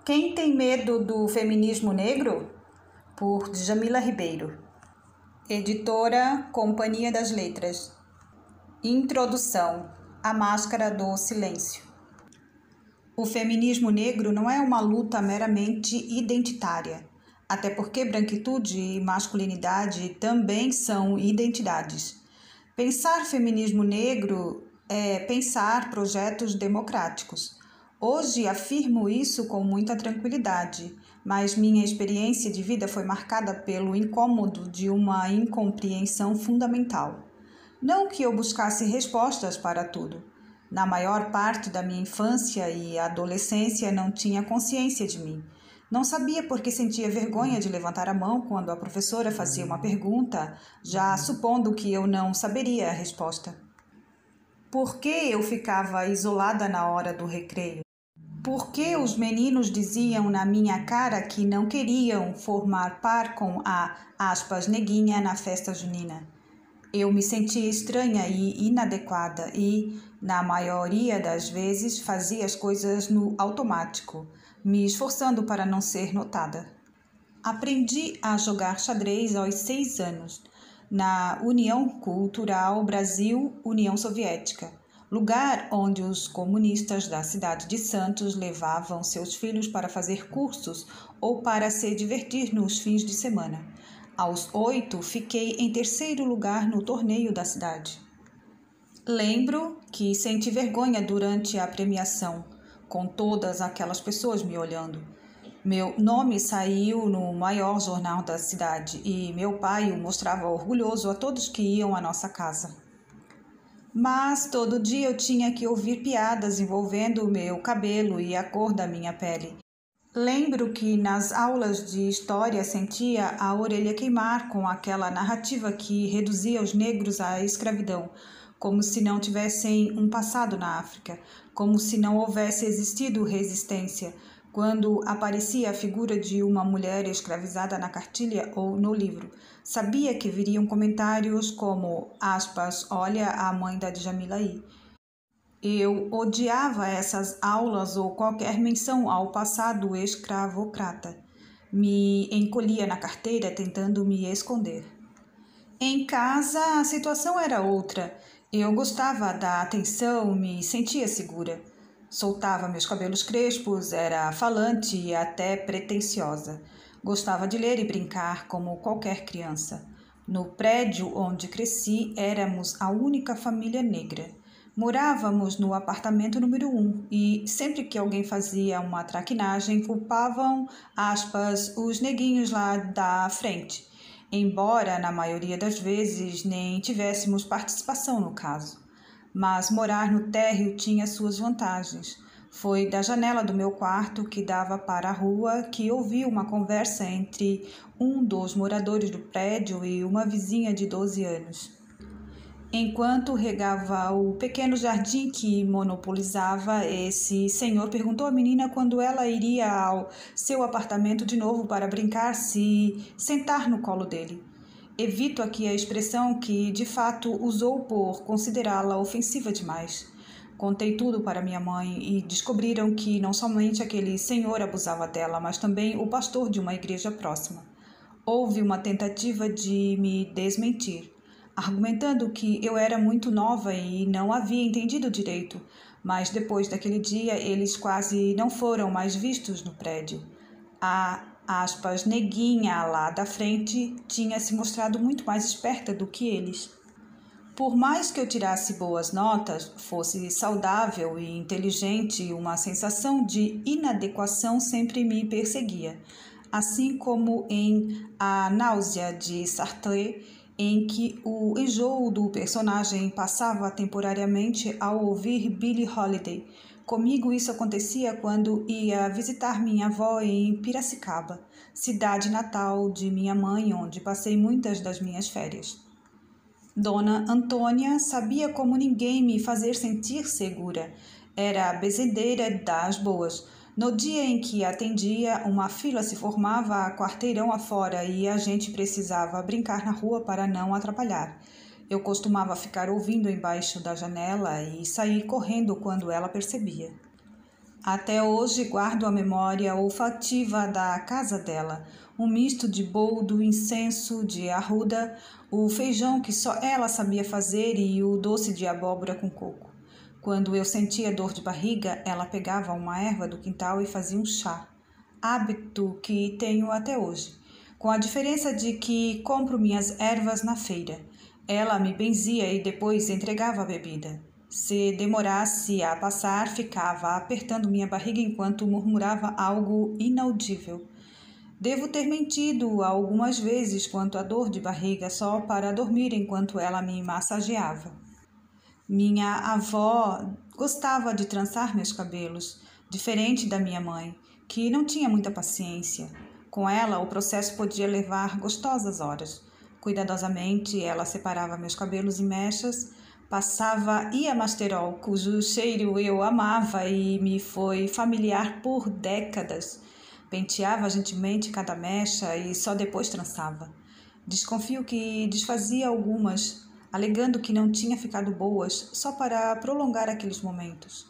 Quem tem medo do feminismo negro? Por Djamila Ribeiro. Editora Companhia das Letras. Introdução: A Máscara do Silêncio. O feminismo negro não é uma luta meramente identitária, até porque branquitude e masculinidade também são identidades. Pensar feminismo negro é pensar projetos democráticos. Hoje afirmo isso com muita tranquilidade, mas minha experiência de vida foi marcada pelo incômodo de uma incompreensão fundamental. Não que eu buscasse respostas para tudo. Na maior parte da minha infância e adolescência não tinha consciência de mim. Não sabia porque sentia vergonha de levantar a mão quando a professora fazia uma pergunta, já supondo que eu não saberia a resposta. Por que eu ficava isolada na hora do recreio? Por que os meninos diziam na minha cara que não queriam formar par com a, neguinha na festa junina? Eu me sentia estranha e inadequada e, na maioria das vezes, fazia as coisas no automático, me esforçando para não ser notada. Aprendi a jogar xadrez aos 6 anos, na União Cultural Brasil-União Soviética, lugar onde os comunistas da cidade de Santos levavam seus filhos para fazer cursos ou para se divertir nos fins de semana. Aos 8, fiquei em 3º lugar no torneio da cidade. Lembro que senti vergonha durante a premiação, com todas aquelas pessoas me olhando. Meu nome saiu no maior jornal da cidade e meu pai o mostrava orgulhoso a todos que iam à nossa casa. Mas todo dia eu tinha que ouvir piadas envolvendo o meu cabelo e a cor da minha pele. Lembro que nas aulas de história sentia a orelha queimar com aquela narrativa que reduzia os negros à escravidão, como se não tivessem um passado na África, como se não houvesse existido resistência, quando aparecia a figura de uma mulher escravizada na cartilha ou no livro. Sabia que viriam comentários como, olha a mãe da Djamila aí. Eu odiava essas aulas ou qualquer menção ao passado escravocrata. Me encolhia na carteira tentando me esconder. Em casa, a situação era outra. Eu gostava da atenção, me sentia segura. Soltava meus cabelos crespos, era falante e até pretensiosa. Gostava de ler e brincar como qualquer criança. No prédio onde cresci, éramos a única família negra. Morávamos no apartamento número 1 e sempre que alguém fazia uma traquinagem, culpavam, os neguinhos lá da frente, embora na maioria das vezes nem tivéssemos participação no caso. Mas morar no térreo tinha suas vantagens. Foi da janela do meu quarto, que dava para a rua, que ouvi uma conversa entre um dos moradores do prédio e uma vizinha de 12 anos. Enquanto regava o pequeno jardim que monopolizava, esse senhor perguntou à menina quando ela iria ao seu apartamento de novo para brincar, se sentar no colo dele. Evito aqui a expressão que, de fato, usou por considerá-la ofensiva demais. Contei tudo para minha mãe e descobriram que não somente aquele senhor abusava dela, mas também o pastor de uma igreja próxima. Houve uma tentativa de me desmentir, argumentando que eu era muito nova e não havia entendido direito, mas depois daquele dia eles quase não foram mais vistos no prédio. Neguinha lá da frente tinha se mostrado muito mais esperta do que eles. Por mais que eu tirasse boas notas, fosse saudável e inteligente, uma sensação de inadequação sempre me perseguia, assim como em A Náusea de Sartre, em que o enjoo do personagem passava temporariamente ao ouvir Billie Holiday. Comigo isso acontecia quando ia visitar minha avó em Piracicaba, cidade natal de minha mãe, onde passei muitas das minhas férias. Dona Antônia sabia como ninguém me fazer sentir segura. Era a bezendeira das boas. No dia em que atendia, uma fila se formava a quarteirão afora e a gente precisava brincar na rua para não atrapalhar. Eu costumava ficar ouvindo embaixo da janela e sair correndo quando ela percebia. Até hoje guardo a memória olfativa da casa dela, um misto de boldo, incenso, de arruda, o feijão que só ela sabia fazer e o doce de abóbora com coco. Quando eu sentia dor de barriga, ela pegava uma erva do quintal e fazia um chá, hábito que tenho até hoje, com a diferença de que compro minhas ervas na feira. Ela me benzia e depois entregava a bebida. Se demorasse a passar, ficava apertando minha barriga enquanto murmurava algo inaudível. Devo ter mentido algumas vezes quanto à dor de barriga só para dormir enquanto ela me massageava. Minha avó gostava de trançar meus cabelos, diferente da minha mãe, que não tinha muita paciência. Com ela, o processo podia levar gostosas horas. Cuidadosamente, ela separava meus cabelos em mechas, passava Iamasterol, cujo cheiro eu amava e me foi familiar por décadas. Penteava gentilmente cada mecha e só depois trançava. Desconfio que desfazia algumas, alegando que não tinha ficado boas, só para prolongar aqueles momentos.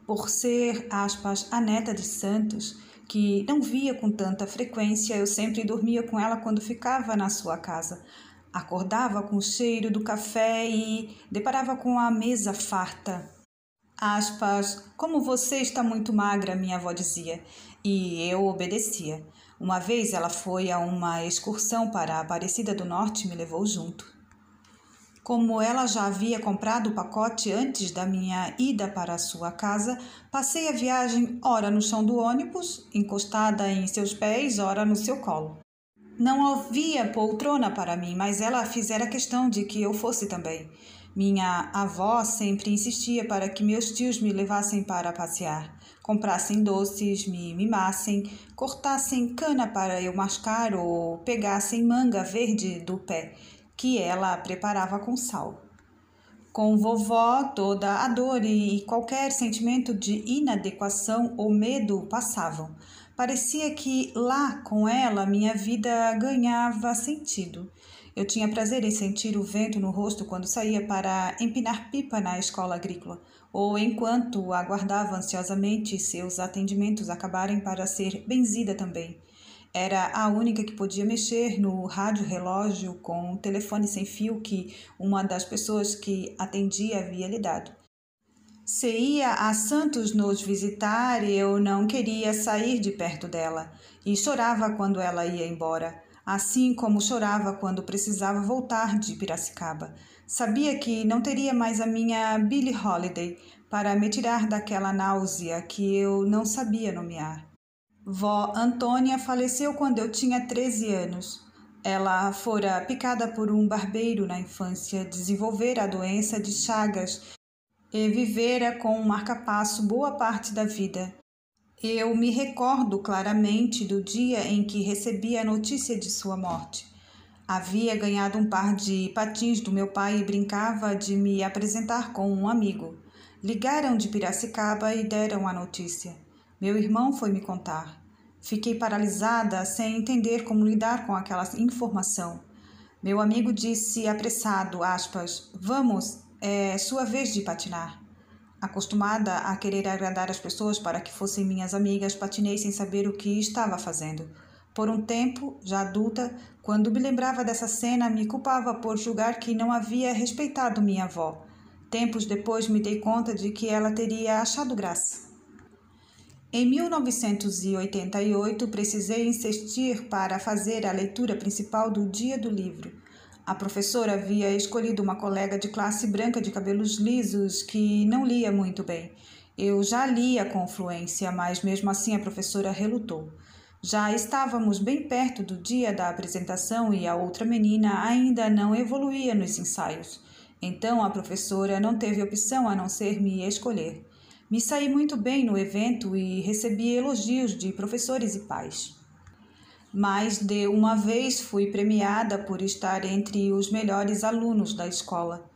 Por ser, aspas, a neta de Santos, que não via com tanta frequência, eu sempre dormia com ela quando ficava na sua casa. Acordava com o cheiro do café e deparava com a mesa farta. Aspas, como você está muito magra, minha avó dizia, e eu obedecia. Uma vez ela foi a uma excursão para a Aparecida do Norte e me levou junto. Como ela já havia comprado o pacote antes da minha ida para a sua casa, passei a viagem ora no chão do ônibus, encostada em seus pés, ora no seu colo. Não havia poltrona para mim, mas ela fizera questão de que eu fosse também. Minha avó sempre insistia para que meus tios me levassem para passear, comprassem doces, me mimassem, cortassem cana para eu mascar ou pegassem manga verde do pé, que ela preparava com sal. Com vovó, toda a dor e qualquer sentimento de inadequação ou medo passavam. Parecia que lá com ela minha vida ganhava sentido. Eu tinha prazer em sentir o vento no rosto quando saía para empinar pipa na escola agrícola, ou enquanto aguardava ansiosamente seus atendimentos acabarem para ser benzida também. Era a única que podia mexer no rádio-relógio com o telefone sem fio que uma das pessoas que atendia havia lhe dado. Se ia a Santos nos visitar, eu não queria sair de perto dela e chorava quando ela ia embora, assim como chorava quando precisava voltar de Piracicaba. Sabia que não teria mais a minha Billie Holiday para me tirar daquela náusea que eu não sabia nomear. Vó Antônia faleceu quando eu tinha 13 anos. Ela fora picada por um barbeiro na infância, desenvolvera a doença de Chagas e vivera com um marca-passo boa parte da vida. Eu me recordo claramente do dia em que recebi a notícia de sua morte. Havia ganhado um par de patins do meu pai e brincava de me apresentar com um amigo. Ligaram de Piracicaba e deram a notícia. Meu irmão foi me contar. Fiquei paralisada, sem entender como lidar com aquela informação. Meu amigo disse apressado, aspas, vamos, é sua vez de patinar. Acostumada a querer agradar as pessoas para que fossem minhas amigas, patinei sem saber o que estava fazendo. Por um tempo, já adulta, quando me lembrava dessa cena, me culpava por julgar que não havia respeitado minha avó. Tempos depois me dei conta de que ela teria achado graça. Em 1988, precisei insistir para fazer a leitura principal do Dia do Livro. A professora havia escolhido uma colega de classe branca de cabelos lisos que não lia muito bem. Eu já lia com fluência, mas mesmo assim a professora relutou. Já estávamos bem perto do dia da apresentação e a outra menina ainda não evoluía nos ensaios. Então a professora não teve opção a não ser me escolher. Me saí muito bem no evento e recebi elogios de professores e pais. Mais de uma vez fui premiada por estar entre os melhores alunos da escola.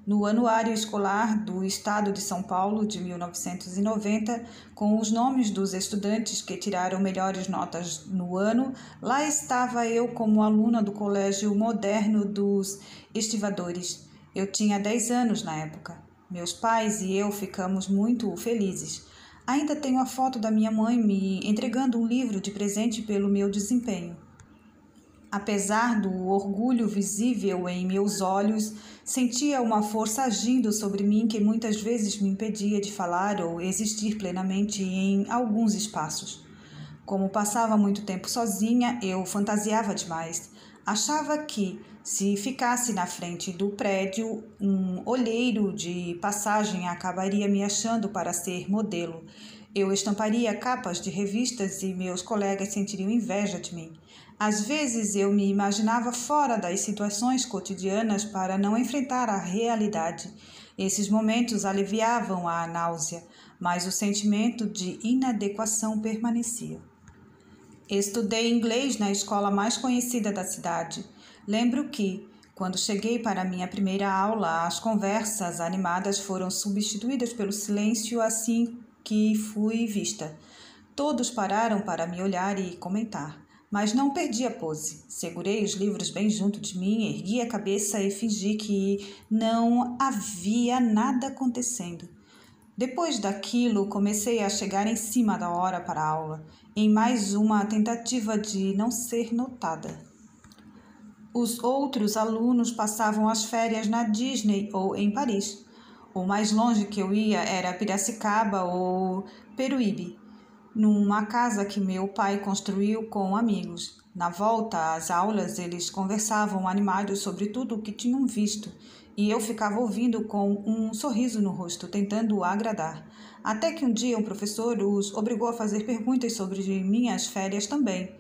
No Anuário Escolar do Estado de São Paulo, de 1990, com os nomes dos estudantes que tiraram melhores notas no ano, lá estava eu como aluna do Colégio Moderno dos Estivadores. Eu tinha 10 anos na época. Meus pais e eu ficamos muito felizes. Ainda tenho a foto da minha mãe me entregando um livro de presente pelo meu desempenho. Apesar do orgulho visível em meus olhos, sentia uma força agindo sobre mim que muitas vezes me impedia de falar ou existir plenamente em alguns espaços. Como passava muito tempo sozinha, eu fantasiava demais. Achava que, se ficasse na frente do prédio, um olheiro de passagem acabaria me achando para ser modelo. Eu estamparia capas de revistas e meus colegas sentiriam inveja de mim. Às vezes eu me imaginava fora das situações cotidianas para não enfrentar a realidade. Esses momentos aliviavam a náusea, mas o sentimento de inadequação permanecia. Estudei inglês na escola mais conhecida da cidade. Lembro que, quando cheguei para minha primeira aula, as conversas animadas foram substituídas pelo silêncio assim que fui vista. Todos pararam para me olhar e comentar. Mas não perdi a pose. Segurei os livros bem junto de mim, ergui a cabeça e fingi que não havia nada acontecendo. Depois daquilo, comecei a chegar em cima da hora para a aula, em mais uma tentativa de não ser notada. Os outros alunos passavam as férias na Disney ou em Paris. O mais longe que eu ia era Piracicaba ou Peruíbe, numa casa que meu pai construiu com amigos. Na volta às aulas, eles conversavam animados sobre tudo o que tinham visto, e eu ficava ouvindo com um sorriso no rosto, tentando agradar. Até que um dia um professor os obrigou a fazer perguntas sobre minhas férias também.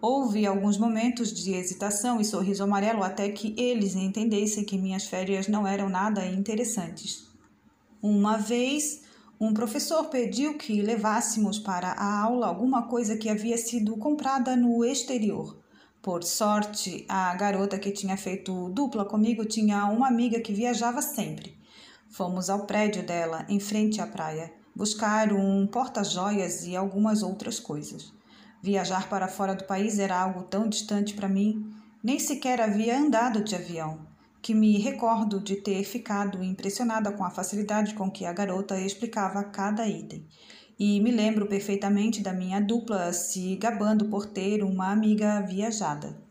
Houve alguns momentos de hesitação e sorriso amarelo até que eles entendessem que minhas férias não eram nada interessantes. Uma vez, um professor pediu que levássemos para a aula alguma coisa que havia sido comprada no exterior. Por sorte, a garota que tinha feito dupla comigo tinha uma amiga que viajava sempre. Fomos ao prédio dela, em frente à praia, buscar um porta-joias e algumas outras coisas. Viajar para fora do país era algo tão distante para mim, nem sequer havia andado de avião, que me recordo de ter ficado impressionada com a facilidade com que a garota explicava cada item. E me lembro perfeitamente da minha dupla se gabando por ter uma amiga viajada.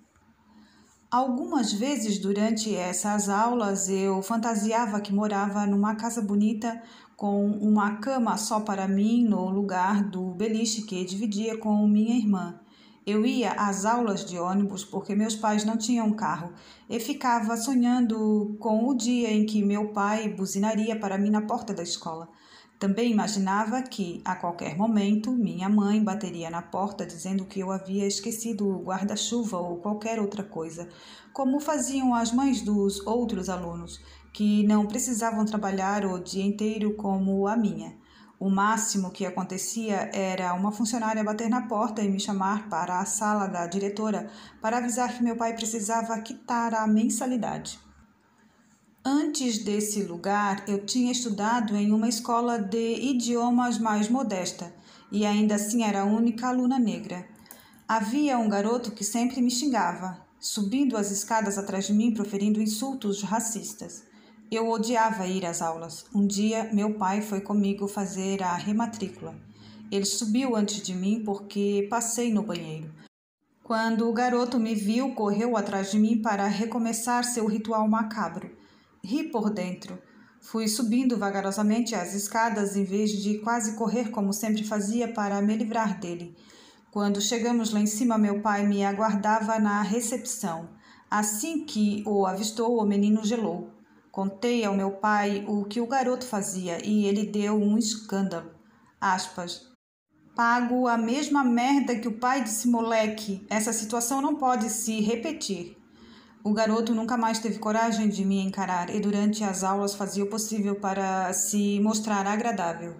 Algumas vezes durante essas aulas eu fantasiava que morava numa casa bonita com uma cama só para mim no lugar do beliche que dividia com minha irmã. Eu ia às aulas de ônibus porque meus pais não tinham carro e ficava sonhando com o dia em que meu pai buzinaria para mim na porta da escola. Também imaginava que, a qualquer momento, minha mãe bateria na porta dizendo que eu havia esquecido o guarda-chuva ou qualquer outra coisa, como faziam as mães dos outros alunos, que não precisavam trabalhar o dia inteiro como a minha. O máximo que acontecia era uma funcionária bater na porta e me chamar para a sala da diretora para avisar que meu pai precisava quitar a mensalidade. Antes desse lugar, eu tinha estudado em uma escola de idiomas mais modesta e ainda assim era a única aluna negra. Havia um garoto que sempre me xingava, subindo as escadas atrás de mim proferindo insultos racistas. Eu odiava ir às aulas. Um dia, meu pai foi comigo fazer a rematrícula. Ele subiu antes de mim porque passei no banheiro. Quando o garoto me viu, correu atrás de mim para recomeçar seu ritual macabro. Ri por dentro. Fui subindo vagarosamente as escadas em vez de quase correr como sempre fazia para me livrar dele. Quando chegamos lá em cima, meu pai me aguardava na recepção. Assim que o avistou, o menino gelou. Contei ao meu pai o que o garoto fazia e ele deu um escândalo. Aspas. Pago a mesma merda que o pai desse moleque. Essa situação não pode se repetir. O garoto nunca mais teve coragem de me encarar e durante as aulas fazia o possível para se mostrar agradável.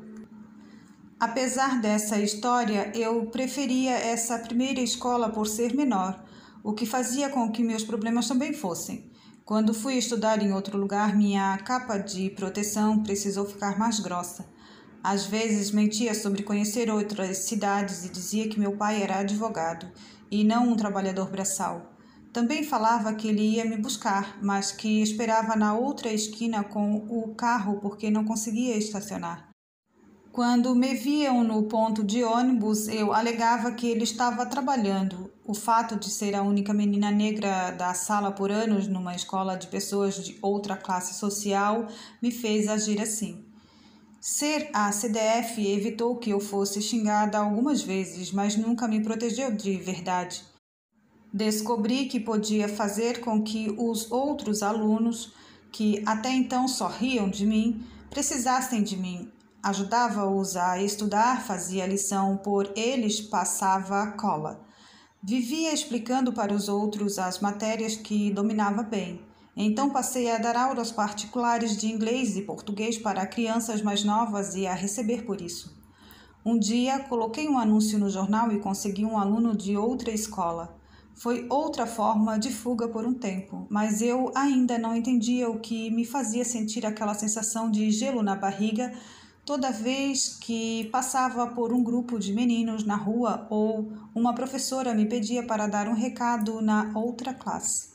Apesar dessa história, eu preferia essa primeira escola por ser menor, o que fazia com que meus problemas também fossem. Quando fui estudar em outro lugar, minha capa de proteção precisou ficar mais grossa. Às vezes mentia sobre conhecer outras cidades e dizia que meu pai era advogado e não um trabalhador braçal. Também falava que ele ia me buscar, mas que esperava na outra esquina com o carro porque não conseguia estacionar. Quando me viam no ponto de ônibus, eu alegava que ele estava trabalhando. O fato de ser a única menina negra da sala por anos numa escola de pessoas de outra classe social me fez agir assim. Ser a CDF evitou que eu fosse xingada algumas vezes, mas nunca me protegeu de verdade. Descobri que podia fazer com que os outros alunos, que até então só riam de mim, precisassem de mim. Ajudava-os a estudar, fazia lição por eles, passava cola. Vivia explicando para os outros as matérias que dominava bem. Então passei a dar aulas particulares de inglês e português para crianças mais novas e a receber por isso. Um dia coloquei um anúncio no jornal e consegui um aluno de outra escola. Foi outra forma de fuga por um tempo, mas eu ainda não entendia o que me fazia sentir aquela sensação de gelo na barriga toda vez que passava por um grupo de meninos na rua ou uma professora me pedia para dar um recado na outra classe.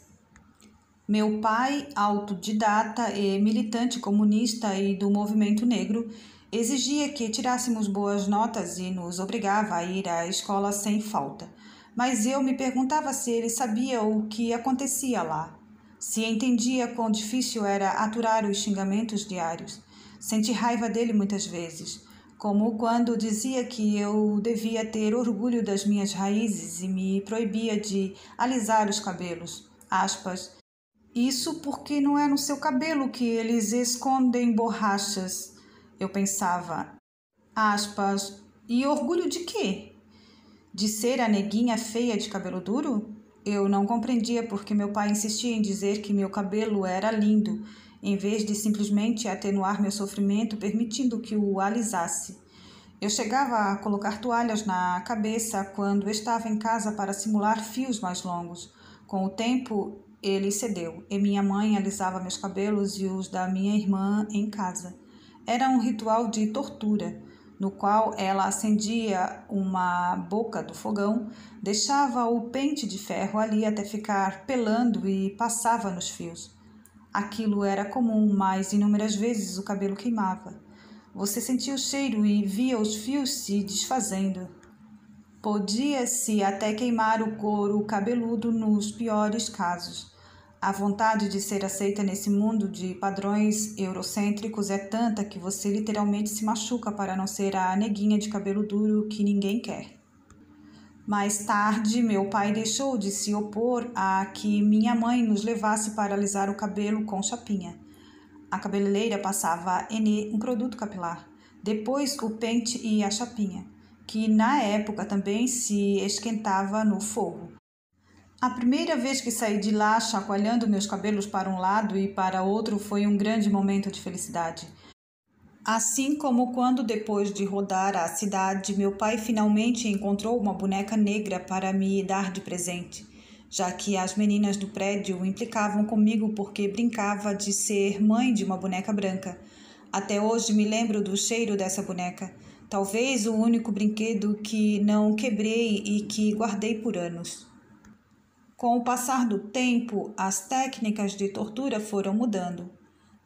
Meu pai, autodidata e militante comunista e do movimento negro, exigia que tirássemos boas notas e nos obrigava a ir à escola sem falta. Mas eu me perguntava se ele sabia o que acontecia lá, se entendia quão difícil era aturar os xingamentos diários. Senti raiva dele muitas vezes, como quando dizia que eu devia ter orgulho das minhas raízes e me proibia de alisar os cabelos. Aspas. Isso porque não é no seu cabelo que eles escondem borrachas, eu pensava. Aspas. E orgulho de quê? De ser a neguinha feia de cabelo duro? Eu não compreendia porque meu pai insistia em dizer que meu cabelo era lindo, em vez de simplesmente atenuar meu sofrimento, permitindo que o alisasse. Eu chegava a colocar toalhas na cabeça quando estava em casa para simular fios mais longos. Com o tempo, ele cedeu, e minha mãe alisava meus cabelos e os da minha irmã em casa. Era um ritual de tortura, no qual ela acendia uma boca do fogão, deixava o pente de ferro ali até ficar pelando e passava nos fios. Aquilo era comum, mas inúmeras vezes o cabelo queimava. Você sentia o cheiro e via os fios se desfazendo. Podia-se até queimar o couro cabeludo nos piores casos. A vontade de ser aceita nesse mundo de padrões eurocêntricos é tanta que você literalmente se machuca para não ser a neguinha de cabelo duro que ninguém quer. Mais tarde, meu pai deixou de se opor a que minha mãe nos levasse para alisar o cabelo com chapinha. A cabeleireira passava a Enê um produto capilar, depois o pente e a chapinha, que na época também se esquentava no fogo. A primeira vez que saí de lá chacoalhando meus cabelos para um lado e para outro foi um grande momento de felicidade. Assim como quando, depois de rodar a cidade, meu pai finalmente encontrou uma boneca negra para me dar de presente, já que as meninas do prédio implicavam comigo porque brincava de ser mãe de uma boneca branca. Até hoje me lembro do cheiro dessa boneca, talvez o único brinquedo que não quebrei e que guardei por anos. Com o passar do tempo, as técnicas de tortura foram mudando.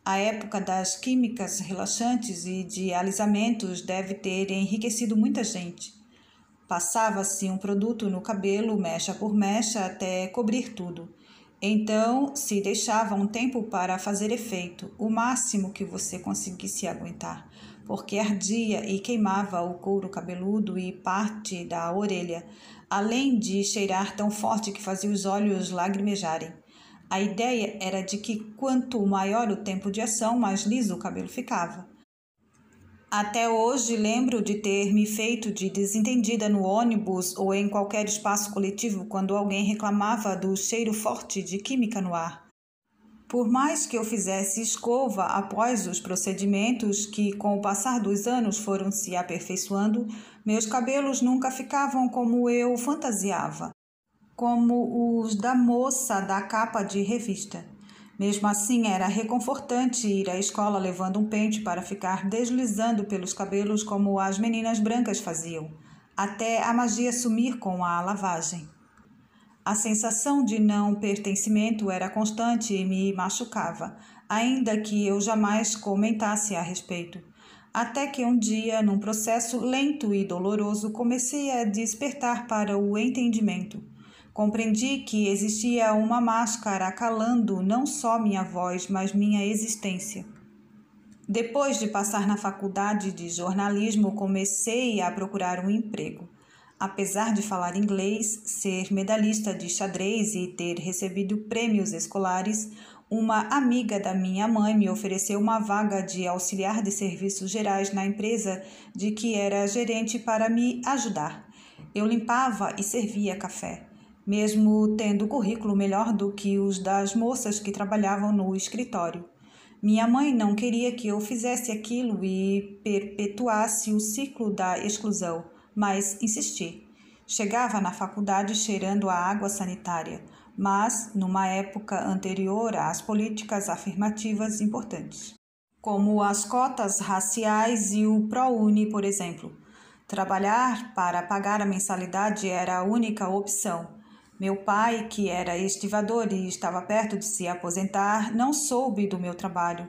A época das químicas relaxantes e de alisamentos deve ter enriquecido muita gente. Passava-se um produto no cabelo, mecha por mecha, até cobrir tudo. Então, se deixava um tempo para fazer efeito, o máximo que você conseguisse aguentar, porque ardia e queimava o couro cabeludo e parte da orelha, além de cheirar tão forte que fazia os olhos lagrimejarem. A ideia era de que quanto maior o tempo de ação, mais liso o cabelo ficava. Até hoje lembro de ter me feito de desentendida no ônibus ou em qualquer espaço coletivo quando alguém reclamava do cheiro forte de química no ar. Por mais que eu fizesse escova após os procedimentos que, com o passar dos anos, foram se aperfeiçoando, meus cabelos nunca ficavam como eu fantasiava, como os da moça da capa de revista. Mesmo assim, era reconfortante ir à escola levando um pente para ficar deslizando pelos cabelos como as meninas brancas faziam, até a magia sumir com a lavagem. A sensação de não pertencimento era constante e me machucava, ainda que eu jamais comentasse a respeito. até que um dia, num processo lento e doloroso, comecei a despertar para o entendimento. Compreendi que existia uma máscara calando não só minha voz, mas minha existência. Depois de passar na faculdade de jornalismo, comecei a procurar um emprego. Apesar de falar inglês, ser medalhista de xadrez e ter recebido prêmios escolares, uma amiga da minha mãe me ofereceu uma vaga de auxiliar de serviços gerais na empresa de que era gerente para me ajudar. Eu limpava e servia café, mesmo tendo currículo melhor do que os das moças que trabalhavam no escritório. Minha mãe não queria que eu fizesse aquilo e perpetuasse o ciclo da exclusão, mas insisti. Chegava na faculdade cheirando a água sanitária, mas numa época anterior às políticas afirmativas importantes, como as cotas raciais e o ProUni, por exemplo. Trabalhar para pagar a mensalidade era a única opção. Meu pai, que era estivador e estava perto de se aposentar, não soube do meu trabalho.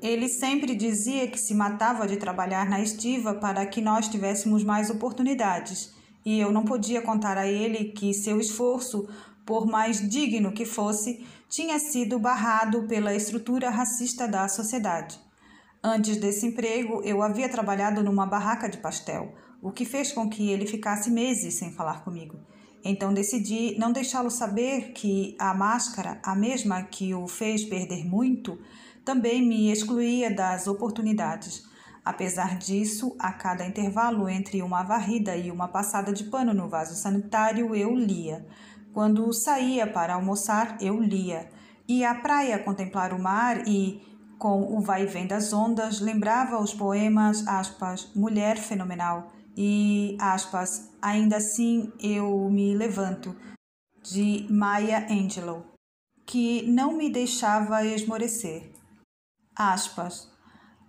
Ele sempre dizia que se matava de trabalhar na estiva para que nós tivéssemos mais oportunidades, e eu não podia contar a ele que seu esforço, por mais digno que fosse, tinha sido barrado pela estrutura racista da sociedade. Antes desse emprego, eu havia trabalhado numa barraca de pastel, o que fez com que ele ficasse meses sem falar comigo. Então decidi não deixá-lo saber que a máscara, a mesma que o fez perder muito, também me excluía das oportunidades. Apesar disso, a cada intervalo entre uma varrida e uma passada de pano no vaso sanitário, eu lia. Quando saía para almoçar, eu lia. Ia à praia contemplar o mar e, com o vai-vem das ondas, lembrava os poemas, aspas, Mulher Fenomenal e, aspas, Ainda assim eu me levanto, de Maya Angelou, que não me deixava esmorecer. Aspas,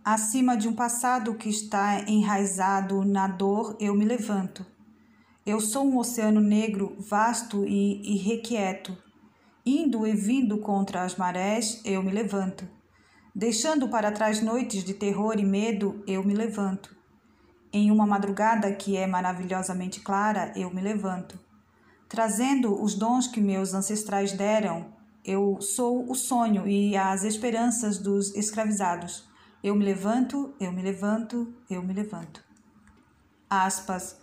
acima de um passado que está enraizado na dor, eu me levanto. Eu sou um oceano negro, vasto e irrequieto. Indo e vindo contra as marés, eu me levanto. Deixando para trás noites de terror e medo, eu me levanto. Em uma madrugada que é maravilhosamente clara, eu me levanto. Trazendo os dons que meus ancestrais deram, eu sou o sonho e as esperanças dos escravizados. Eu me levanto, eu me levanto, eu me levanto. Aspas.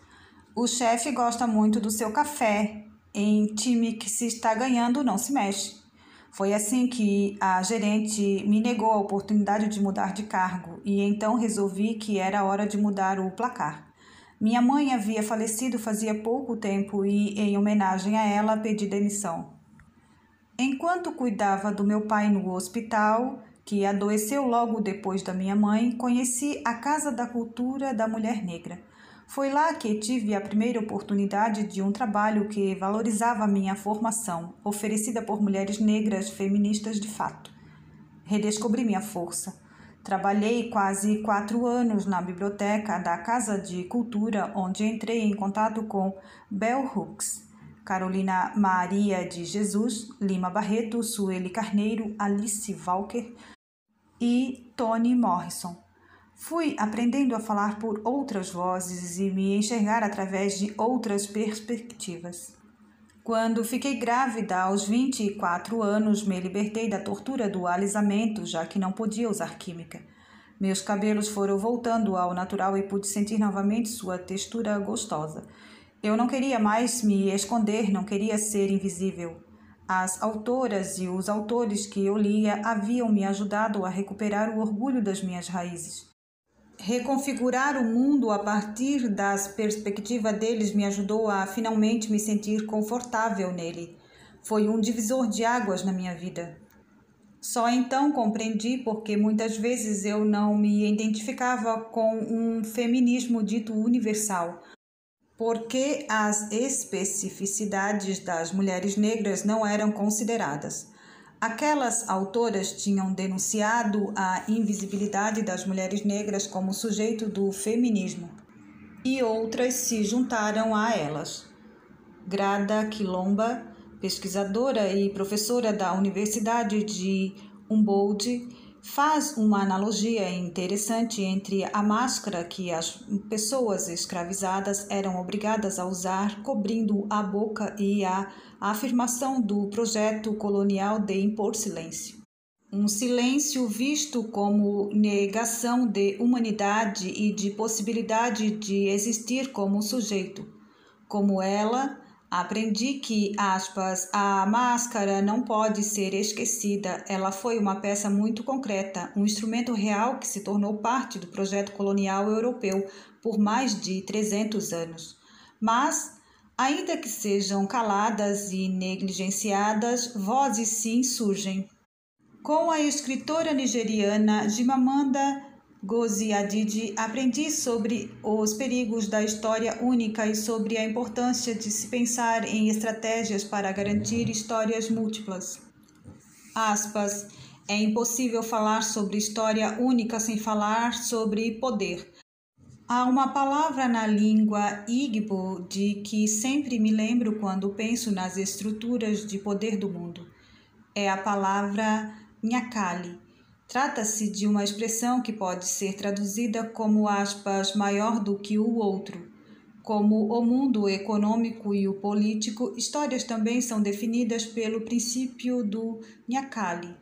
O chefe gosta muito do seu café. Em time que se está ganhando, não se mexe. Foi assim que a gerente me negou a oportunidade de mudar de cargo e então resolvi que era hora de mudar o placar. Minha mãe havia falecido fazia pouco tempo e, em homenagem a ela, pedi demissão. Enquanto cuidava do meu pai no hospital, que adoeceu logo depois da minha mãe, conheci a Casa da Cultura da Mulher Negra. Foi lá que tive a primeira oportunidade de um trabalho que valorizava a minha formação, oferecida por mulheres negras feministas de fato. Redescobri minha força. Trabalhei quase 4 anos na biblioteca da Casa de Cultura, onde entrei em contato com Bell Hooks, Carolina Maria de Jesus, Lima Barreto, Sueli Carneiro, Alice Walker e Toni Morrison. Fui aprendendo a falar por outras vozes e me enxergar através de outras perspectivas. Quando fiquei grávida aos 24 anos, me libertei da tortura do alisamento, já que não podia usar química. Meus cabelos foram voltando ao natural e pude sentir novamente sua textura gostosa. Eu não queria mais me esconder, não queria ser invisível. As autoras e os autores que eu lia haviam me ajudado a recuperar o orgulho das minhas raízes. Reconfigurar o mundo a partir das perspectivas deles me ajudou a finalmente me sentir confortável nele. Foi um divisor de águas na minha vida. Só então compreendi porque muitas vezes eu não me identificava com um feminismo dito universal, porque as especificidades das mulheres negras não eram consideradas. Aquelas autoras tinham denunciado a invisibilidade das mulheres negras como sujeito do feminismo, e outras se juntaram a elas. Grada Quilomba, pesquisadora e professora da Universidade de Humboldt, faz uma analogia interessante entre a máscara que as pessoas escravizadas eram obrigadas a usar, cobrindo a boca, e a afirmação do projeto colonial de impor silêncio. Um silêncio visto como negação de humanidade e de possibilidade de existir como sujeito. Como ela, aprendi que, aspas, a máscara não pode ser esquecida. Ela foi uma peça muito concreta, um instrumento real que se tornou parte do projeto colonial europeu por mais de 300 anos. Mas, ainda que sejam caladas e negligenciadas, vozes sim surgem. Com a escritora nigeriana Chimamanda Ngozi Adichie, aprendi sobre os perigos da história única e sobre a importância de se pensar em estratégias para garantir histórias múltiplas. Aspas, é impossível falar sobre história única sem falar sobre poder. Há uma palavra na língua Igbo de que sempre me lembro quando penso nas estruturas de poder do mundo. É a palavra Nyakali. Trata-se de uma expressão que pode ser traduzida como, aspas, maior do que o outro. Como o mundo econômico e o político, histórias também são definidas pelo princípio do Nyakali.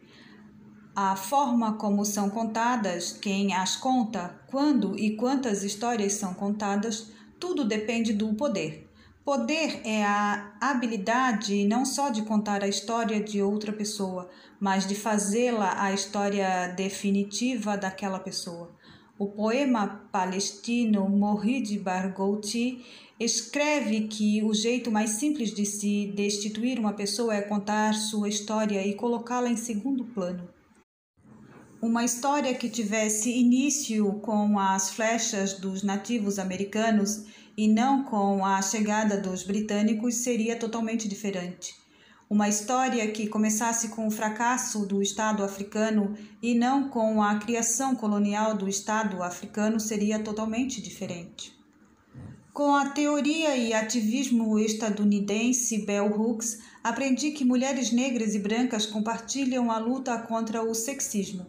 A forma como são contadas, quem as conta, quando e quantas histórias são contadas, tudo depende do poder. Poder é a habilidade não só de contar a história de outra pessoa, mas de fazê-la a história definitiva daquela pessoa. O poema palestino Mohied Barghouti escreve que o jeito mais simples de se destituir uma pessoa é contar sua história e colocá-la em segundo plano. Uma história que tivesse início com as flechas dos nativos americanos e não com a chegada dos britânicos seria totalmente diferente. Uma história que começasse com o fracasso do Estado africano e não com a criação colonial do Estado africano seria totalmente diferente. Com a teoria e ativismo estadunidense Bell Hooks, aprendi que mulheres negras e brancas compartilham a luta contra o sexismo.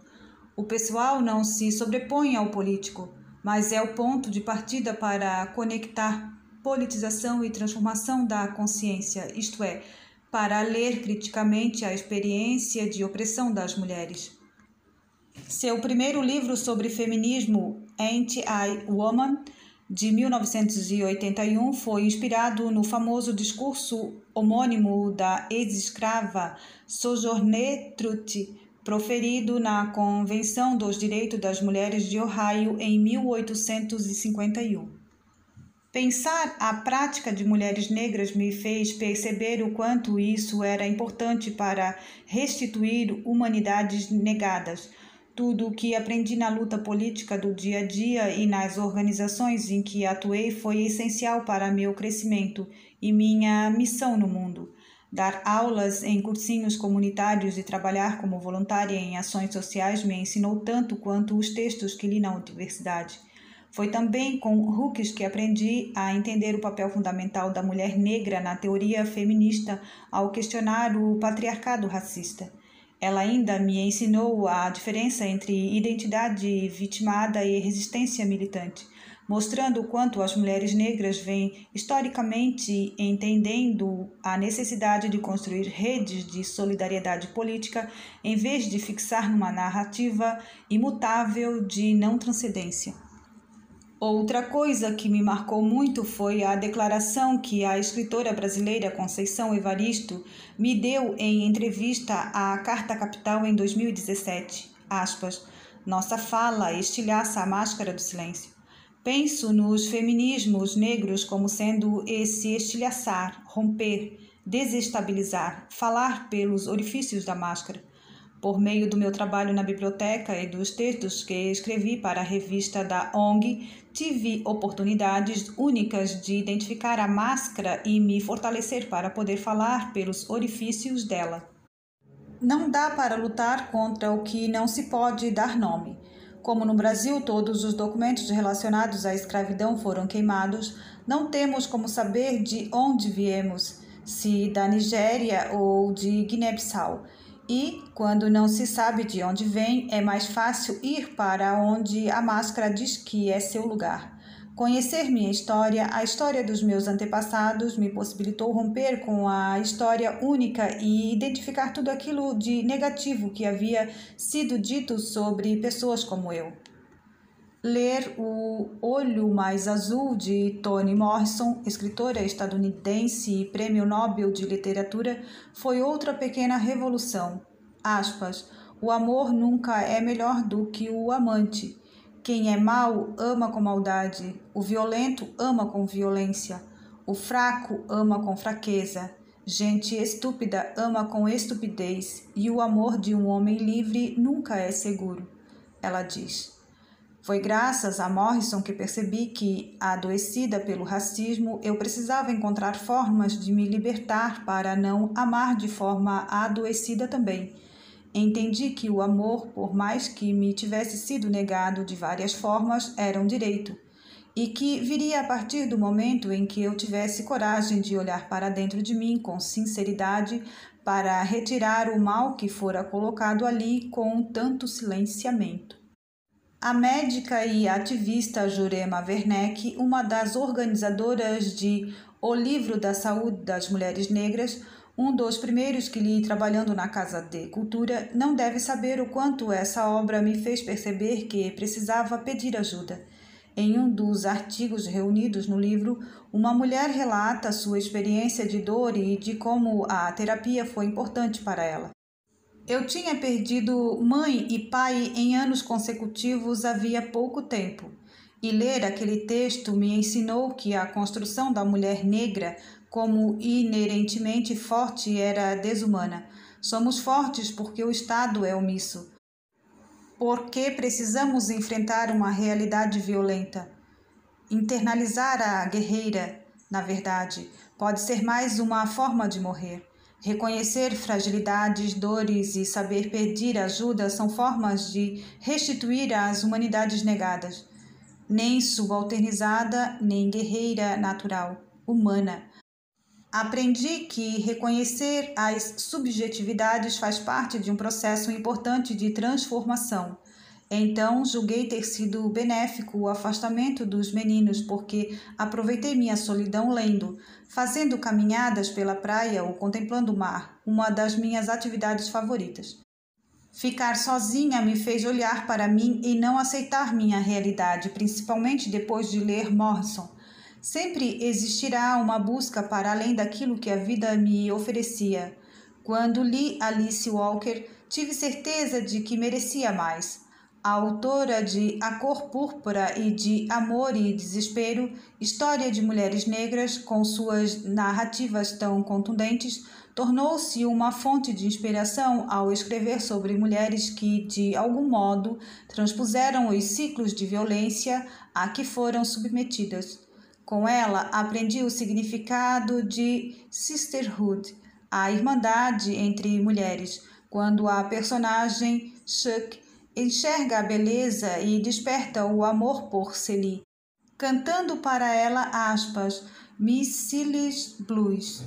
O pessoal não se sobrepõe ao político, mas é o ponto de partida para conectar politização e transformação da consciência, isto é, para ler criticamente a experiência de opressão das mulheres. Seu primeiro livro sobre feminismo, Ain't I Woman?, de 1981, foi inspirado no famoso discurso homônimo da ex-escrava Sojourner Truth, proferido na Convenção dos Direitos das Mulheres de Ohio em 1851. Pensar a prática de mulheres negras me fez perceber o quanto isso era importante para restituir humanidades negadas. Tudo o que aprendi na luta política do dia a dia e nas organizações em que atuei foi essencial para meu crescimento e minha missão no mundo. Dar aulas em cursinhos comunitários e trabalhar como voluntária em ações sociais me ensinou tanto quanto os textos que li na universidade. Foi também com Hooks que aprendi a entender o papel fundamental da mulher negra na teoria feminista ao questionar o patriarcado racista. Ela ainda me ensinou a diferença entre identidade vitimada e resistência militante, mostrando o quanto as mulheres negras vêm historicamente entendendo a necessidade de construir redes de solidariedade política em vez de fixar numa narrativa imutável de não transcendência. Outra coisa que me marcou muito foi a declaração que a escritora brasileira Conceição Evaristo me deu em entrevista à Carta Capital em 2017. Aspas, nossa fala estilhaça a máscara do silêncio. Penso nos feminismos negros como sendo esse estilhaçar, romper, desestabilizar, falar pelos orifícios da máscara. Por meio do meu trabalho na biblioteca e dos textos que escrevi para a revista da ONG, tive oportunidades únicas de identificar a máscara e me fortalecer para poder falar pelos orifícios dela. Não dá para lutar contra o que não se pode dar nome. Como no Brasil todos os documentos relacionados à escravidão foram queimados, não temos como saber de onde viemos, se da Nigéria ou de Guiné-Bissau. E, quando não se sabe de onde vem, é mais fácil ir para onde a máscara diz que é seu lugar. Conhecer minha história, a história dos meus antepassados, me possibilitou romper com a história única e identificar tudo aquilo de negativo que havia sido dito sobre pessoas como eu. Ler O Olho Mais Azul, de Toni Morrison, escritora estadunidense e Prêmio Nobel de Literatura, foi outra pequena revolução. Aspas, o amor nunca é melhor do que o amante. Quem é mau ama com maldade, o violento ama com violência, o fraco ama com fraqueza, gente estúpida ama com estupidez, e o amor de um homem livre nunca é seguro, ela diz. Foi graças a Morrison que percebi que, adoecida pelo racismo, eu precisava encontrar formas de me libertar para não amar de forma adoecida também. Entendi que o amor, por mais que me tivesse sido negado de várias formas, era um direito, e que viria a partir do momento em que eu tivesse coragem de olhar para dentro de mim com sinceridade para retirar o mal que fora colocado ali com tanto silenciamento. A médica e ativista Jurema Werneck, uma das organizadoras de O Livro da Saúde das Mulheres Negras, um dos primeiros que li trabalhando na Casa de Cultura, não deve saber o quanto essa obra me fez perceber que precisava pedir ajuda. Em um dos artigos reunidos no livro, uma mulher relata sua experiência de dor e de como a terapia foi importante para ela. Eu tinha perdido mãe e pai em anos consecutivos havia pouco tempo, e ler aquele texto me ensinou que a construção da mulher negra como inerentemente forte era desumana. Somos fortes porque o Estado é omisso, porque precisamos enfrentar uma realidade violenta. Internalizar a guerreira, na verdade, pode ser mais uma forma de morrer. Reconhecer fragilidades, dores e saber pedir ajuda são formas de restituir as humanidades negadas. Nem subalternizada, nem guerreira natural, humana. Aprendi que reconhecer as subjetividades faz parte de um processo importante de transformação. Então, julguei ter sido benéfico o afastamento dos meninos, porque aproveitei minha solidão lendo, fazendo caminhadas pela praia ou contemplando o mar, uma das minhas atividades favoritas. Ficar sozinha me fez olhar para mim e não aceitar minha realidade, principalmente depois de ler Morrison. Sempre existirá uma busca para além daquilo que a vida me oferecia. Quando li Alice Walker, tive certeza de que merecia mais. A autora de A Cor Púrpura e de Amor e Desespero, história de mulheres negras, com suas narrativas tão contundentes, tornou-se uma fonte de inspiração ao escrever sobre mulheres que, de algum modo, transpuseram os ciclos de violência a que foram submetidas. Com ela, aprendi o significado de sisterhood, a irmandade entre mulheres, quando a personagem Chuck enxerga a beleza e desperta o amor por Celie, cantando para ela aspas, Miss Cillie's Blues.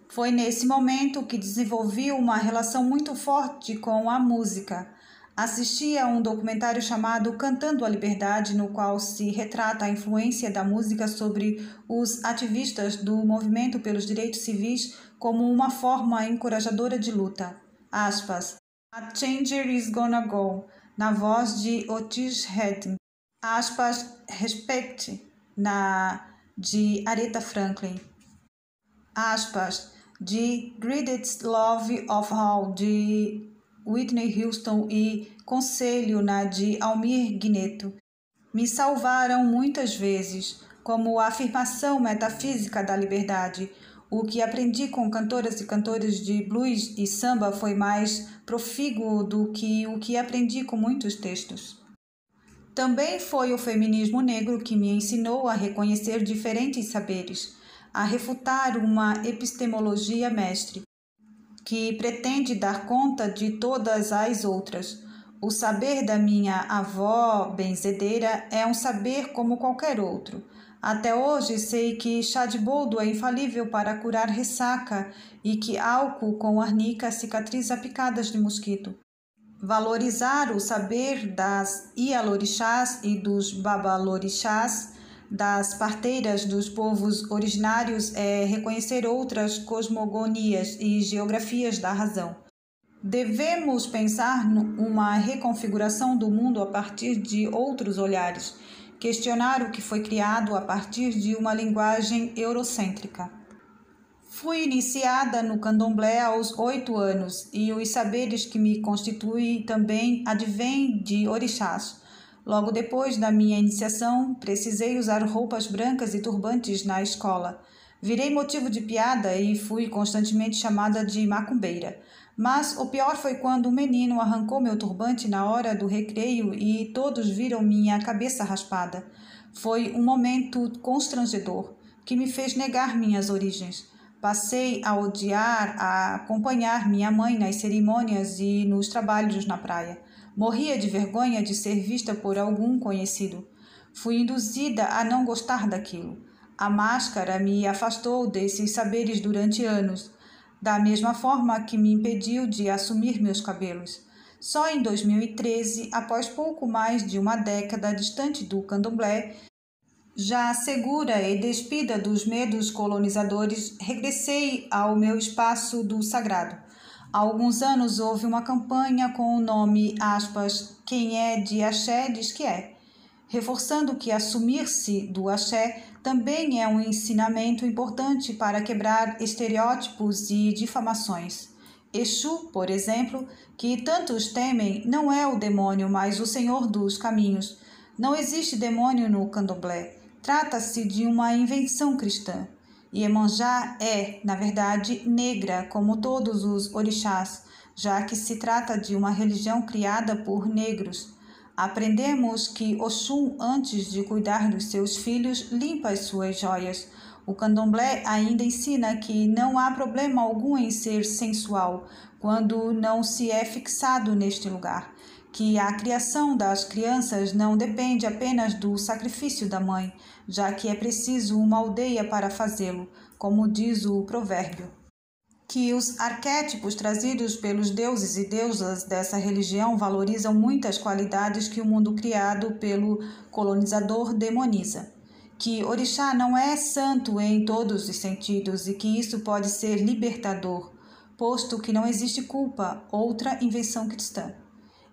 Foi nesse momento que desenvolvi uma relação muito forte com a música. Assisti a um documentário chamado Cantando a Liberdade, no qual se retrata a influência da música sobre os ativistas do movimento pelos direitos civis como uma forma encorajadora de luta. Aspas. A Changer is Gonna Go, na voz de Otis Redding. Aspas, Respect, de Aretha Franklin. Aspas, de Greatest Love of All, de Whitney Houston e Conselho, de Almir Guineto. Me salvaram muitas vezes, como a afirmação metafísica da liberdade. O que aprendi com cantoras e cantores de blues e samba foi mais profícuo do que o que aprendi com muitos textos. Também foi o feminismo negro que me ensinou a reconhecer diferentes saberes, a refutar uma epistemologia mestre, que pretende dar conta de todas as outras. O saber da minha avó benzedeira é um saber como qualquer outro. Até hoje sei que chá de boldo é infalível para curar ressaca e que álcool com arnica cicatriza picadas de mosquito. Valorizar o saber das Ialorixás e dos Babalorixás, das parteiras dos povos originários, é reconhecer outras cosmogonias e geografias da razão. Devemos pensar numa reconfiguração do mundo a partir de outros olhares, questionar o que foi criado a partir de uma linguagem eurocêntrica. Fui iniciada no candomblé aos 8 anos e os saberes que me constituem também advêm de orixás. Logo depois da minha iniciação, precisei usar roupas brancas e turbantes na escola. Virei motivo de piada e fui constantemente chamada de macumbeira. Mas o pior foi quando um menino arrancou meu turbante na hora do recreio e todos viram minha cabeça raspada. Foi um momento constrangedor que me fez negar minhas origens. Passei a odiar a acompanhar minha mãe nas cerimônias e nos trabalhos na praia. Morria de vergonha de ser vista por algum conhecido. Fui induzida a não gostar daquilo. A máscara me afastou desses saberes durante anos, da mesma forma que me impediu de assumir meus cabelos. Só em 2013, após pouco mais de uma década distante do candomblé, já segura e despida dos medos colonizadores, regressei ao meu espaço do sagrado. Há alguns anos houve uma campanha com o nome, quem é de axé diz que é, reforçando que assumir-se do axé também é um ensinamento importante para quebrar estereótipos e difamações. Exu, por exemplo, que tantos temem, não é o demônio, mas o senhor dos caminhos. Não existe demônio no candomblé. Trata-se de uma invenção cristã. Iemanjá é, na verdade, negra, como todos os orixás, já que se trata de uma religião criada por negros. Aprendemos que Oxum, antes de cuidar dos seus filhos, limpa as suas joias. O candomblé ainda ensina que não há problema algum em ser sensual, quando não se é fixado neste lugar, que a criação das crianças não depende apenas do sacrifício da mãe, já que é preciso uma aldeia para fazê-lo, como diz o provérbio. Que os arquétipos trazidos pelos deuses e deusas dessa religião valorizam muitas qualidades que o mundo criado pelo colonizador demoniza. Que orixá não é santo em todos os sentidos e que isso pode ser libertador, posto que não existe culpa, outra invenção cristã.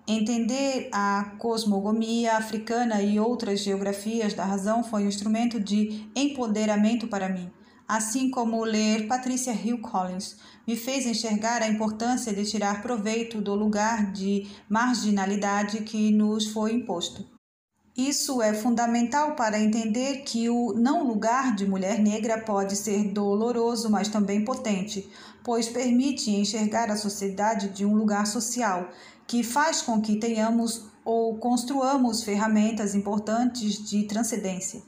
Entender a cosmogonia africana e outras geografias da razão foi um instrumento de empoderamento para mim, assim como ler Patricia Hill Collins me fez enxergar a importância de tirar proveito do lugar de marginalidade que nos foi imposto. Isso é fundamental para entender que o não lugar de mulher negra pode ser doloroso, mas também potente, pois permite enxergar a sociedade de um lugar social, que faz com que tenhamos ou construamos ferramentas importantes de transcendência.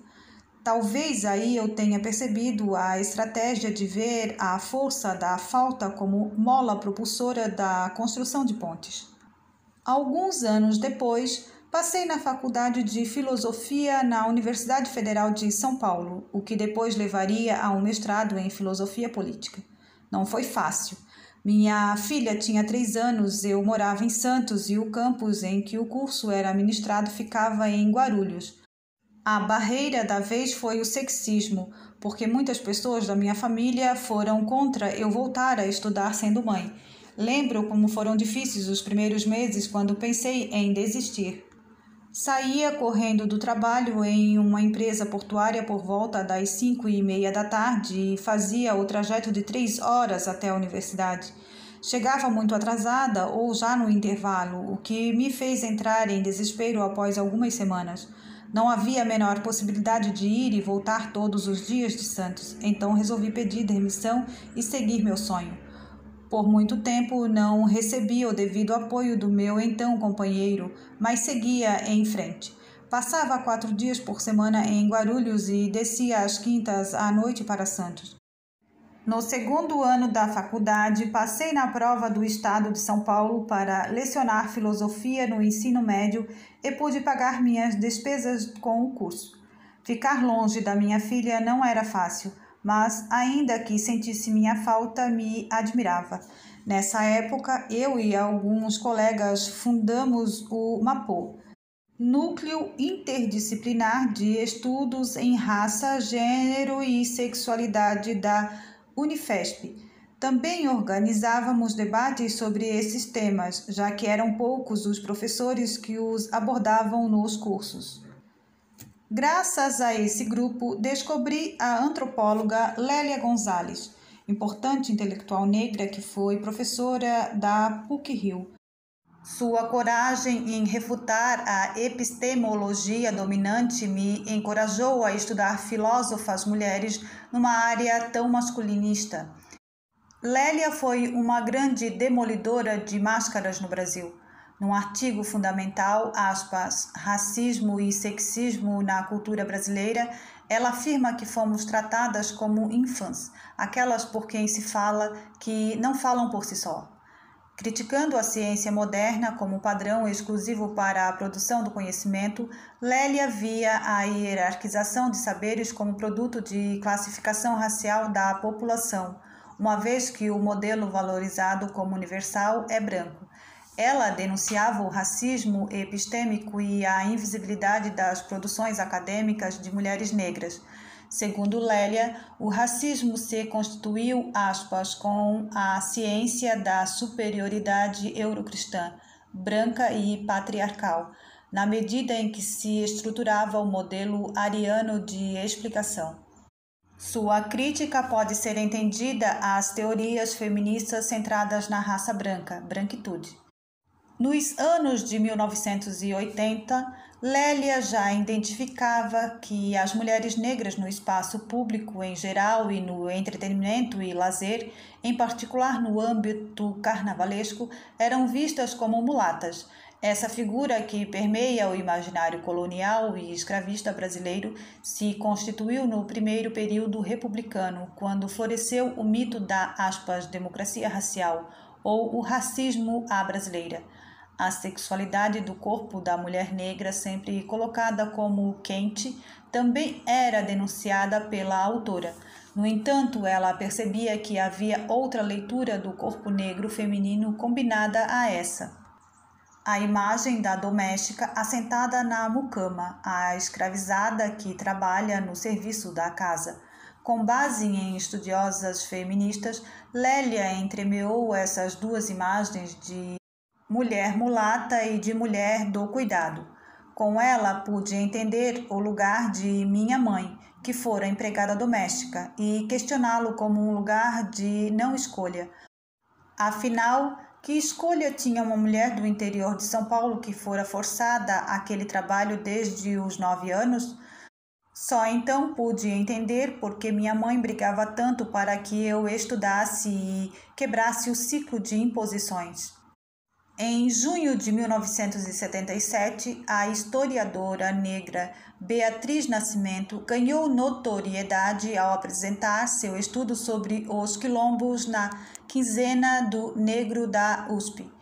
Talvez aí eu tenha percebido a estratégia de ver a força da falta como mola propulsora da construção de pontes. Alguns anos depois, passei na Faculdade de Filosofia na Universidade Federal de São Paulo, o que depois levaria a um mestrado em Filosofia Política. Não foi fácil. Minha filha tinha 3 anos, eu morava em Santos e o campus em que o curso era ministrado ficava em Guarulhos. A barreira da vez foi o sexismo, porque muitas pessoas da minha família foram contra eu voltar a estudar sendo mãe. Lembro como foram difíceis os primeiros meses quando pensei em desistir. Saía correndo do trabalho em uma empresa portuária por volta das 5:30 da tarde e fazia o trajeto de 3 horas até a universidade. Chegava muito atrasada ou já no intervalo, o que me fez entrar em desespero após algumas semanas. Não havia a menor possibilidade de ir e voltar todos os dias de Santos, então resolvi pedir demissão e seguir meu sonho. Por muito tempo não recebi o devido apoio do meu então companheiro, mas seguia em frente. Passava 4 dias por semana em Guarulhos e descia às quintas à noite para Santos. No segundo ano da faculdade, passei na prova do Estado de São Paulo para lecionar filosofia no ensino médio e pude pagar minhas despesas com o curso. Ficar longe da minha filha não era fácil, mas ainda que sentisse minha falta, me admirava. Nessa época, eu e alguns colegas fundamos o MAPO, Núcleo Interdisciplinar de Estudos em Raça, Gênero e Sexualidade da Unifesp. Também organizávamos debates sobre esses temas, já que eram poucos os professores que os abordavam nos cursos. Graças a esse grupo, descobri a antropóloga Lélia Gonzalez, importante intelectual negra que foi professora da PUC-Rio. Sua coragem em refutar a epistemologia dominante me encorajou a estudar filósofas mulheres numa área tão masculinista. Lélia foi uma grande demolidora de máscaras no Brasil. Num artigo fundamental, aspas, Racismo e Sexismo na Cultura Brasileira, ela afirma que fomos tratadas como infãs, aquelas por quem se fala que não falam por si só. Criticando a ciência moderna como padrão exclusivo para a produção do conhecimento, Lélia via a hierarquização de saberes como produto de classificação racial da população, uma vez que o modelo valorizado como universal é branco. Ela denunciava o racismo epistêmico e a invisibilidade das produções acadêmicas de mulheres negras. Segundo Lélia, o racismo se constituiu, aspas, com a ciência da superioridade eurocristã, branca e patriarcal, na medida em que se estruturava o modelo ariano de explicação. Sua crítica pode ser entendida às teorias feministas centradas na raça branca, branquitude. Nos anos de 1980, Lélia já identificava que as mulheres negras no espaço público em geral e no entretenimento e lazer, em particular no âmbito carnavalesco, eram vistas como mulatas. Essa figura que permeia o imaginário colonial e escravista brasileiro se constituiu no primeiro período republicano, quando floresceu o mito da, aspas, democracia racial ou o racismo à brasileira. A sexualidade do corpo da mulher negra, sempre colocada como quente, também era denunciada pela autora. No entanto, ela percebia que havia outra leitura do corpo negro feminino combinada a essa. A imagem da doméstica assentada na mucama, a escravizada que trabalha no serviço da casa. Com base em estudiosas feministas, Lélia entremeou essas duas imagens de mulher mulata e de mulher do cuidado. Com ela pude entender o lugar de minha mãe, que fora empregada doméstica, e questioná-lo como um lugar de não escolha. Afinal, que escolha tinha uma mulher do interior de São Paulo que fora forçada àquele trabalho desde os 9 anos? Só então pude entender por que minha mãe brigava tanto para que eu estudasse e quebrasse o ciclo de imposições. Em junho de 1977, a historiadora negra Beatriz Nascimento ganhou notoriedade ao apresentar seu estudo sobre os quilombos na Quinzena do Negro da USP,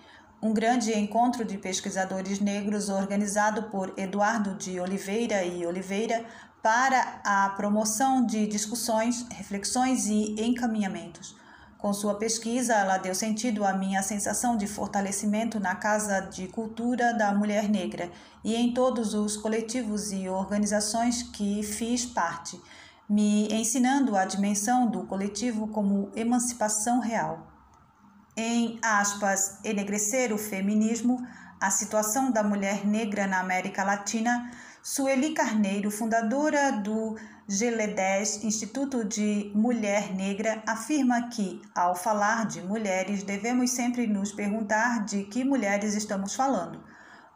um grande encontro de pesquisadores negros organizado por Eduardo de Oliveira e Oliveira para a promoção de discussões, reflexões e encaminhamentos. Com sua pesquisa, ela deu sentido à minha sensação de fortalecimento na Casa de Cultura da Mulher Negra e em todos os coletivos e organizações que fiz parte, me ensinando a dimensão do coletivo como emancipação real. Em aspas, enegrecer o feminismo, a situação da mulher negra na América Latina, Sueli Carneiro, fundadora do GLE10, Instituto de Mulher Negra, afirma que, ao falar de mulheres, devemos sempre nos perguntar de que mulheres estamos falando.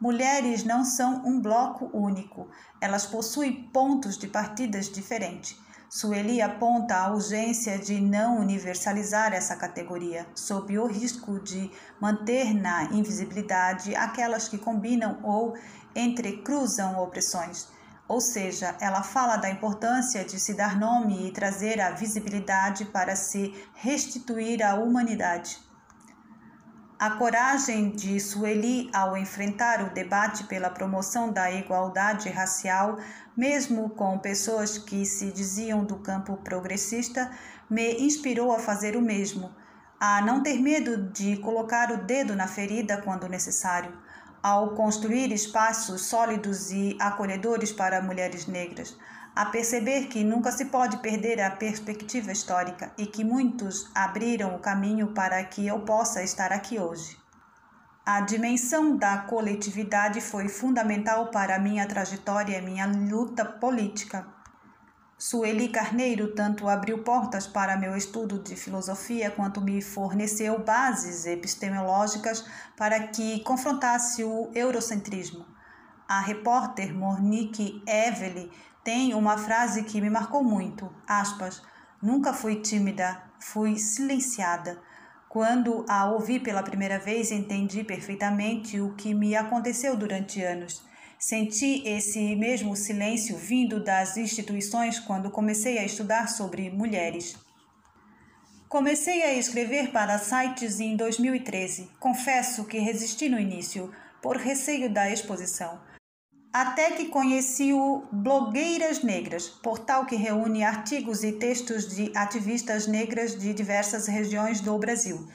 Mulheres não são um bloco único, elas possuem pontos de partidas diferentes. Sueli aponta a urgência de não universalizar essa categoria, sob o risco de manter na invisibilidade aquelas que combinam ou entrecruzam opressões. ou seja, ela fala da importância de se dar nome e trazer a visibilidade para se restituir à humanidade. A coragem de Sueli ao enfrentar o debate pela promoção da igualdade racial, mesmo com pessoas que se diziam do campo progressista, me inspirou a fazer o mesmo, a não ter medo de colocar o dedo na ferida quando necessário, ao construir espaços sólidos e acolhedores para mulheres negras, a perceber que nunca se pode perder a perspectiva histórica e que muitos abriram o caminho para que eu possa estar aqui hoje. A dimensão da coletividade foi fundamental para a minha trajetória e minha luta política. Sueli Carneiro tanto abriu portas para meu estudo de filosofia quanto me forneceu bases epistemológicas para que confrontasse o eurocentrismo. A repórter Monique Evelyn tem uma frase que me marcou muito, aspas, nunca fui tímida, fui silenciada. Quando a ouvi pela primeira vez, entendi perfeitamente o que me aconteceu durante anos. Senti esse mesmo silêncio vindo das instituições quando comecei a estudar sobre mulheres. Comecei a escrever para sites em 2013. Confesso que resisti no início, por receio da exposição. Até que conheci o Blogueiras Negras, portal que reúne artigos e textos de ativistas negras de diversas regiões do Brasil.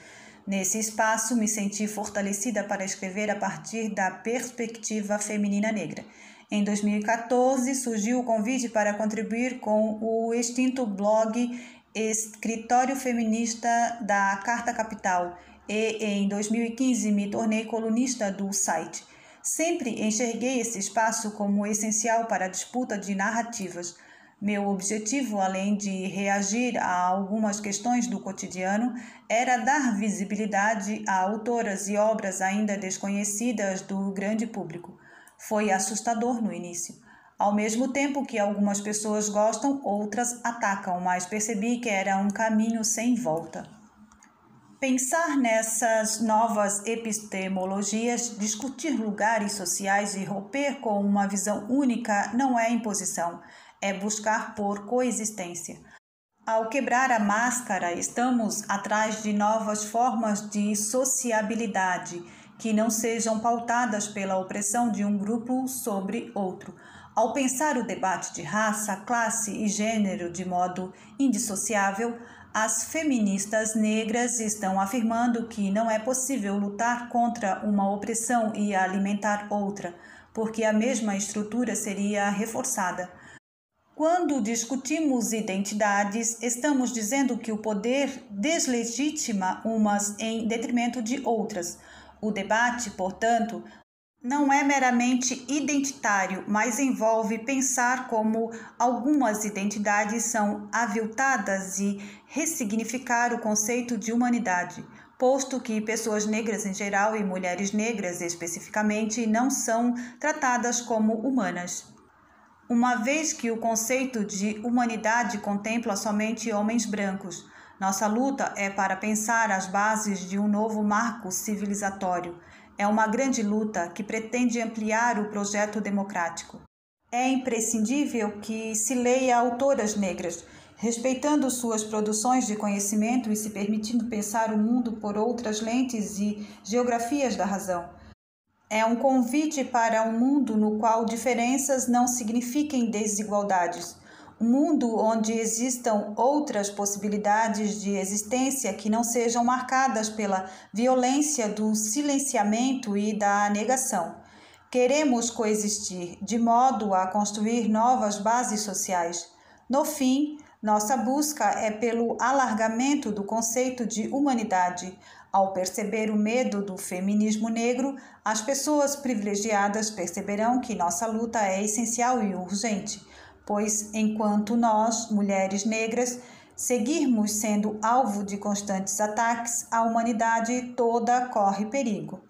Nesse espaço, me senti fortalecida para escrever a partir da perspectiva feminina negra. Em 2014, surgiu o convite para contribuir com o extinto blog Escritório Feminista da Carta Capital e, em 2015, me tornei colunista do site. Sempre enxerguei esse espaço como essencial para a disputa de narrativas. Meu objetivo, além de reagir a algumas questões do cotidiano, era dar visibilidade a autoras e obras ainda desconhecidas do grande público. Foi assustador no início. Ao mesmo tempo que algumas pessoas gostam, outras atacam, mas percebi que era um caminho sem volta. Pensar nessas novas epistemologias, discutir lugares sociais e romper com uma visão única não é imposição, é buscar por coexistência. Ao quebrar a máscara, estamos atrás de novas formas de sociabilidade que não sejam pautadas pela opressão de um grupo sobre outro. Ao pensar o debate de raça, classe e gênero de modo indissociável, as feministas negras estão afirmando que não é possível lutar contra uma opressão e alimentar outra, porque a mesma estrutura seria reforçada. Quando discutimos identidades, estamos dizendo que o poder deslegitima umas em detrimento de outras. O debate, portanto, não é meramente identitário, mas envolve pensar como algumas identidades são aviltadas e ressignificar o conceito de humanidade, posto que pessoas negras em geral e mulheres negras especificamente não são tratadas como humanas. Uma vez que o conceito de humanidade contempla somente homens brancos, nossa luta é para pensar as bases de um novo marco civilizatório. É uma grande luta que pretende ampliar o projeto democrático. É imprescindível que se leia autoras negras, respeitando suas produções de conhecimento e se permitindo pensar o mundo por outras lentes e geografias da razão. É um convite para um mundo no qual diferenças não signifiquem desigualdades. Um mundo onde existam outras possibilidades de existência que não sejam marcadas pela violência do silenciamento e da negação. Queremos coexistir de modo a construir novas bases sociais. No fim, nossa busca é pelo alargamento do conceito de humanidade. Ao perceber o medo do feminismo negro, as pessoas privilegiadas perceberão que nossa luta é essencial e urgente, pois enquanto nós, mulheres negras, seguirmos sendo alvo de constantes ataques, a humanidade toda corre perigo.